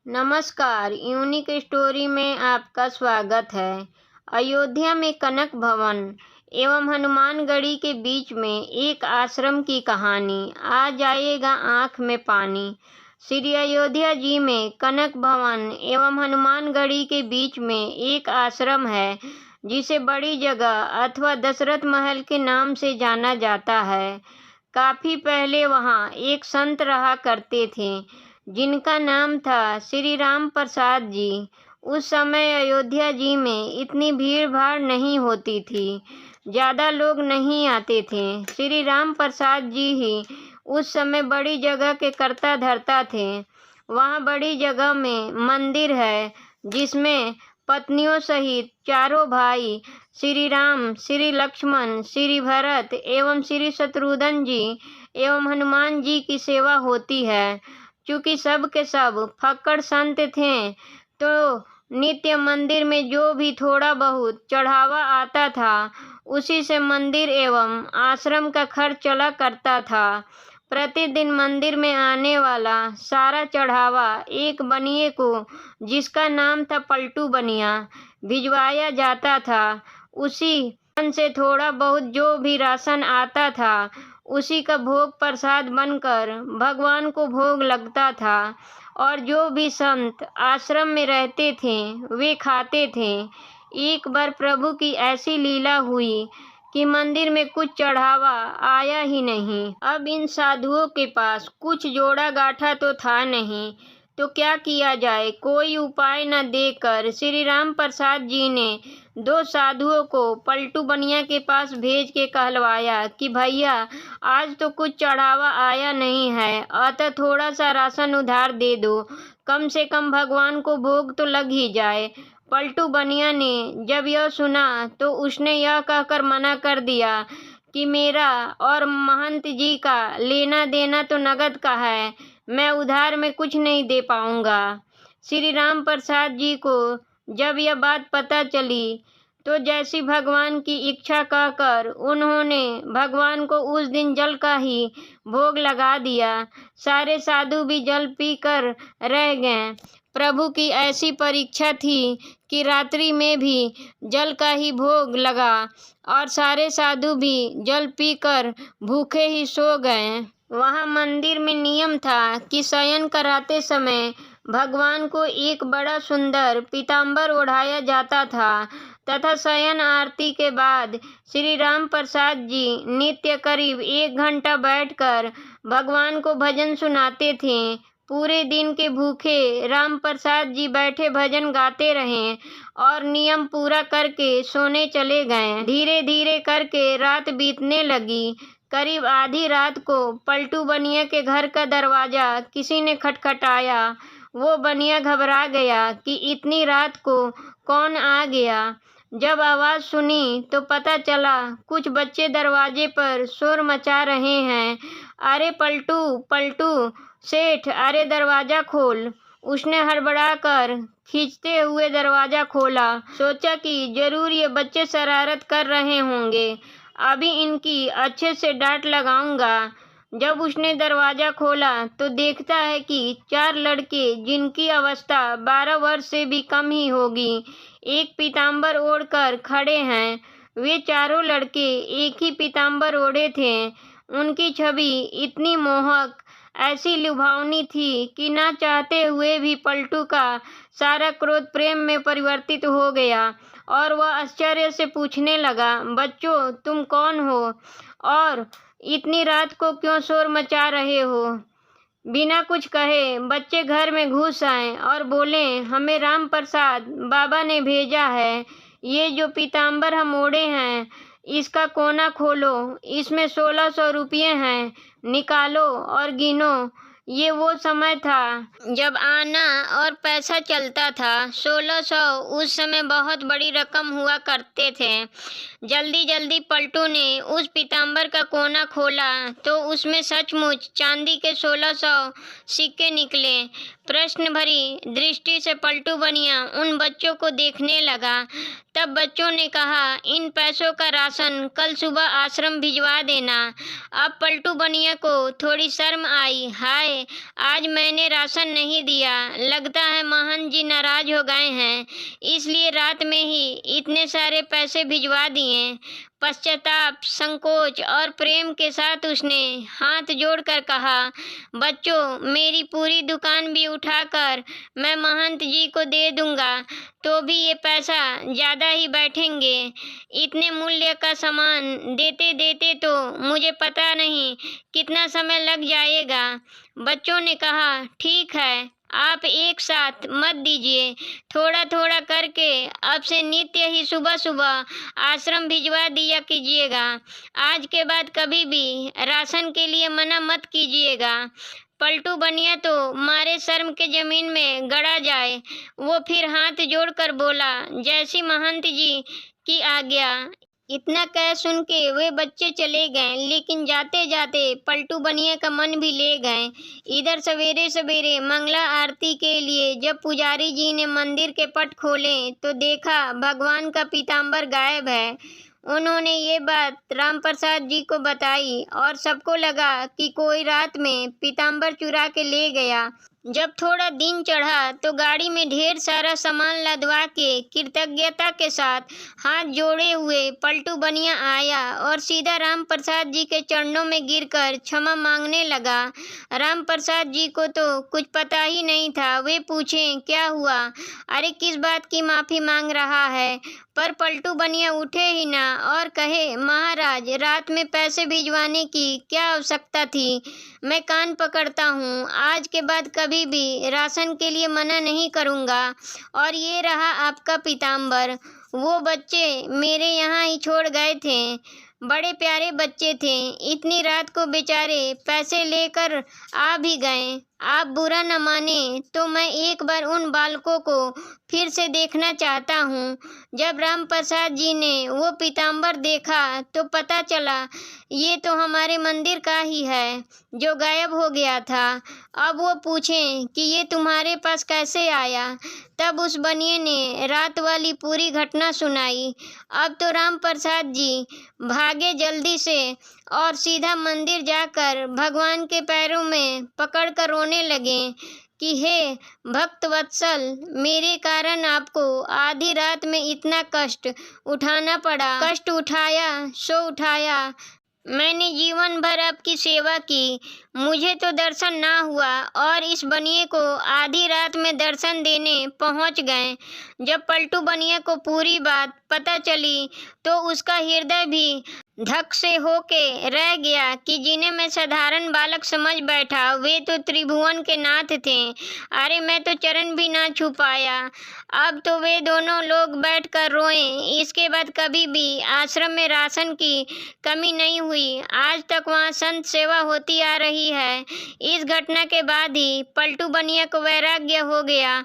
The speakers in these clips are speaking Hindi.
नमस्कार, यूनिक स्टोरी में आपका स्वागत है। अयोध्या में कनक भवन एवं हनुमानगढ़ी के बीच में एक आश्रम की कहानी। आ जाएगा आँख में पानी। श्री अयोध्या जी में कनक भवन एवं हनुमानगढ़ी के बीच में एक आश्रम है, जिसे बड़ी जगह अथवा दशरथ महल के नाम से जाना जाता है। काफी पहले वहाँ एक संत रहा करते थे, जिनका नाम था श्री राम प्रसाद जी। उस समय अयोध्या जी में इतनी भीड़ भाड़ नहीं होती थी, ज़्यादा लोग नहीं आते थे। श्री राम प्रसाद जी ही उस समय बड़ी जगह के कर्ता धर्ता थे। वहाँ बड़ी जगह में मंदिर है, जिसमें पत्नियों सहित चारों भाई श्री राम, श्री लक्ष्मण, श्री भरत एवं श्री शत्रुघ्न जी एवं हनुमान जी की सेवा होती है। चूँकि सब के सब फक्कड़ संत थे, तो नित्य मंदिर में जो भी थोड़ा बहुत चढ़ावा आता था, उसी से मंदिर एवं आश्रम का खर्च चला करता था। प्रतिदिन मंदिर में आने वाला सारा चढ़ावा एक बनिए को, जिसका नाम था पलटू बनिया, भिजवाया जाता था। उसी से थोड़ा बहुत जो भी राशन आता था, उसी का भोग प्रसाद बनकर भगवान को भोग लगता था। और जो भी संत आश्रम में रहते थे, वे खाते थे। एक बार प्रभु की ऐसी लीला हुई कि मंदिर में कुछ चढ़ावा आया ही नहीं। अब इन साधुओं के पास कुछ जोड़ा गाठा तो था नहीं, तो क्या किया जाए। कोई उपाय न देकर श्री राम प्रसाद जी ने दो साधुओं को पलटू बनिया के पास भेज के कहलवाया कि भैया, आज तो कुछ चढ़ावा आया नहीं है, अतः थोड़ा सा राशन उधार दे दो, कम से कम भगवान को भोग तो लग ही जाए। पलटू बनिया ने जब यह सुना, तो उसने यह कहकर मना कर दिया कि मेरा और महंत जी का लेना देना तो नगद का है, मैं उधार में कुछ नहीं दे पाऊंगा। श्री राम प्रसाद जी को जब यह बात पता चली, तो जैसी भगवान की इच्छा कहकर उन्होंने भगवान को उस दिन जल का ही भोग लगा दिया। सारे साधु भी जल पीकर रह गए। प्रभु की ऐसी परीक्षा थी कि रात्रि में भी जल का ही भोग लगा और सारे साधु भी जल पीकर भूखे ही सो गए। वहाँ मंदिर में नियम था कि शयन कराते समय भगवान को एक बड़ा सुंदर पीताम्बर ओढ़ाया जाता था, तथा शयन आरती के बाद श्री राम प्रसाद जी नित्य करीब 1 घंटा बैठकर भगवान को भजन सुनाते थे। पूरे दिन के भूखे राम प्रसाद जी बैठे भजन गाते रहे और नियम पूरा करके सोने चले गए। धीरे धीरे करके रात बीतने लगी। करीब आधी रात को पलटू बनिया के घर का दरवाजा किसी ने खटखटाया। वो बनिया घबरा गया कि इतनी रात को कौन आ गया। जब आवाज़ सुनी तो पता चला कुछ बच्चे दरवाजे पर शोर मचा रहे हैं। अरे पलटू पलटू सेठ, अरे दरवाज़ा खोल। उसने हड़बड़ाकर खींचते हुए दरवाज़ा खोला। सोचा कि जरूर ये बच्चे शरारत कर रहे होंगे, अभी इनकी अच्छे से डांट लगाऊंगा। जब उसने दरवाज़ा खोला तो देखता है कि 4 लड़के, जिनकी अवस्था 12 वर्ष से भी कम ही होगी, एक पीताम्बर ओढ़कर खड़े हैं। वे चारों लड़के एक ही पीताम्बर ओढ़े थे। उनकी छवि इतनी मोहक, ऐसी लुभावनी थी कि ना चाहते हुए भी पलटू का सारा क्रोध प्रेम में परिवर्तित हो गया और वह आश्चर्य से पूछने लगा, बच्चों, तुम कौन हो और इतनी रात को क्यों शोर मचा रहे हो। बिना कुछ कहे बच्चे घर में घुस आए और बोले, हमें राम प्रसाद बाबा ने भेजा है। ये जो पीताम्बर हम ओढ़े हैं, इसका कोना खोलो, इसमें 1600 रुपये हैं, निकालो और गिनो। ये वो समय था जब आना और पैसा चलता था। 1600 उस समय बहुत बड़ी रकम हुआ करते थे। जल्दी जल्दी पलटू ने उस पीताम्बर का कोना खोला तो उसमें सचमुच चांदी के 1600 सिक्के निकले। प्रश्न भरी दृष्टि से पलटू बनिया उन बच्चों को देखने लगा। तब बच्चों ने कहा, इन पैसों का राशन कल सुबह आश्रम भिजवा देना। अब पलटू बनिया को थोड़ी शर्म आई। हाय, हाय, आज मैंने राशन नहीं दिया, लगता है महंत जी नाराज हो गए हैं, इसलिए रात में ही इतने सारे पैसे भिजवा दिए। पश्चाताप, संकोच और प्रेम के साथ उसने हाथ जोड़कर कहा, बच्चों, मेरी पूरी दुकान भी उठाकर मैं महंत जी को दे दूंगा, तो भी ये पैसा ज़्यादा ही बैठेंगे। इतने मूल्य का सामान देते देते तो मुझे पता नहीं कितना समय लग जाएगा। बच्चों ने कहा, ठीक है, आप एक साथ मत दीजिए, थोड़ा थोड़ा करके अब से नित्य ही सुबह सुबह आश्रम भिजवा दिया कीजिएगा। आज के बाद कभी भी राशन के लिए मना मत कीजिएगा। पलटू बनिया तो मारे शर्म के जमीन में गड़ा जाए। वो फिर हाथ जोड़कर बोला, जैसी महंत जी की आज्ञा। इतना कह सुन के वे बच्चे चले गए, लेकिन जाते जाते पलटू बनिया का मन भी ले गए। इधर सवेरे सवेरे मंगला आरती के लिए जब पुजारी जी ने मंदिर के पट खोले तो देखा भगवान का पीताम्बर गायब है। उन्होंने ये बात राम प्रसाद जी को बताई और सबको लगा कि कोई रात में पीताम्बर चुरा के ले गया। जब थोड़ा दिन चढ़ा तो गाड़ी में ढेर सारा सामान लदवा के कृतज्ञता के साथ हाथ जोड़े हुए पलटू बनिया आया और सीधा राम प्रसाद जी के चरणों में गिरकर क्षमा मांगने लगा। राम प्रसाद जी को तो कुछ पता ही नहीं था। वे पूछे, क्या हुआ? अरे किस बात की माफ़ी मांग रहा है? पर पलटू बनिया उठे ही ना और कहे, महाराज, रात में पैसे भिजवाने की क्या आवश्यकता थी? मैं कान पकड़ता हूँ, आज के बाद कभी भी राशन के लिए मना नहीं करूँगा। और ये रहा आपका पीताम्बर। वो बच्चे मेरे यहाँ ही छोड़ गए थे, बड़े प्यारे बच्चे थे। इतनी रात को बेचारे पैसे लेकर आ भी गए। आप बुरा न माने तो मैं एक बार उन बालकों को फिर से देखना चाहता हूँ। जब राम प्रसाद जी ने वो पीताम्बर देखा तो पता चला ये तो हमारे मंदिर का ही है जो गायब हो गया था। अब वो पूछें कि ये तुम्हारे पास कैसे आया। तब उस बनिए ने रात वाली पूरी घटना सुनाई। अब तो राम प्रसाद जी भागे जल्दी से और सीधा मंदिर जाकर भगवान के पैरों में पकड़कर रोने लगे कि हे भक्त वत्सल, मेरे कारण आपको आधी रात में इतना कष्ट उठाना पड़ा। कष्ट उठाया सो उठाया, मैंने जीवन भर आपकी सेवा की, मुझे तो दर्शन ना हुआ और इस बनिए को आधी रात में दर्शन देने पहुंच गए। जब पलटू बनिया को पूरी बात पता चली तो उसका हृदय भी धक से होके रह गया कि जिन्हें मैं साधारण बालक समझ बैठा वे तो त्रिभुवन के नाथ थे। अरे मैं तो चरण भी ना छू पाया। अब तो वे दोनों लोग बैठकर रोए। इसके बाद कभी भी आश्रम में राशन की कमी नहीं हुई। आज तक वहाँ संत सेवा होती आ रही है। इस घटना के बाद ही पलटू बनिया को वैराग्य हो गया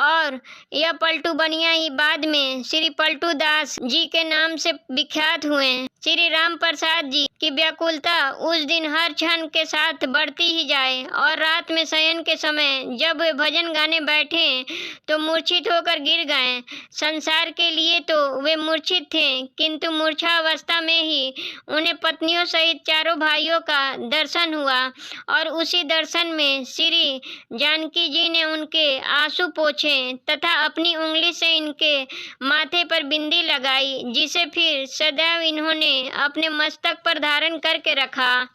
और यह पलटू बनिया ही बाद में श्री पलटू दास जी के नाम से विख्यात हुए। श्री राम प्रसाद जी की व्याकुलता उस दिन हर क्षण के साथ बढ़ती ही जाए और रात में शयन के समय जब वे भजन गाने बैठे तो मूर्छित होकर गिर गए। संसार के लिए तो वे मूर्छित थे, किंतु मूर्छावस्था में ही उन्हें पत्नियों सहित चारों भाइयों का दर्शन हुआ और उसी दर्शन में श्री जानकी जी ने उनके आंसू पोंछे तथा अपनी उंगली से इनके माथे पर बिंदी लगाई, जिसे फिर सदैव इन्होंने अपने मस्तक पर धारण करके रखा।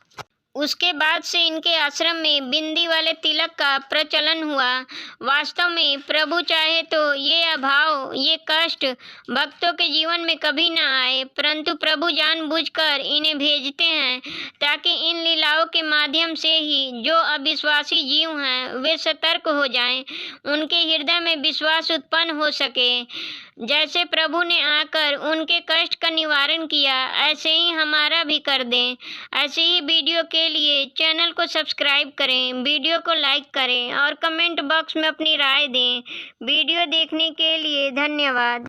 उसके बाद से इनके आश्रम में बिंदी वाले तिलक का प्रचलन हुआ। वास्तव में प्रभु चाहे तो ये अभाव, ये कष्ट भक्तों के जीवन में कभी न आए, परंतु प्रभु जानबूझकर इन्हें भेजते हैं ताकि इन लीलाओं के माध्यम से ही जो अविश्वासी जीव हैं वे सतर्क हो जाएं, उनके हृदय में विश्वास उत्पन्न हो सके। जैसे प्रभु ने आकर उनके कष्ट का निवारण किया, ऐसे ही हमारा भी कर दें। ऐसे ही वीडियो के लिए चैनल को सब्सक्राइब करें, वीडियो को लाइक करें और कमेंट बॉक्स में अपनी राय दें। वीडियो देखने के लिए धन्यवाद।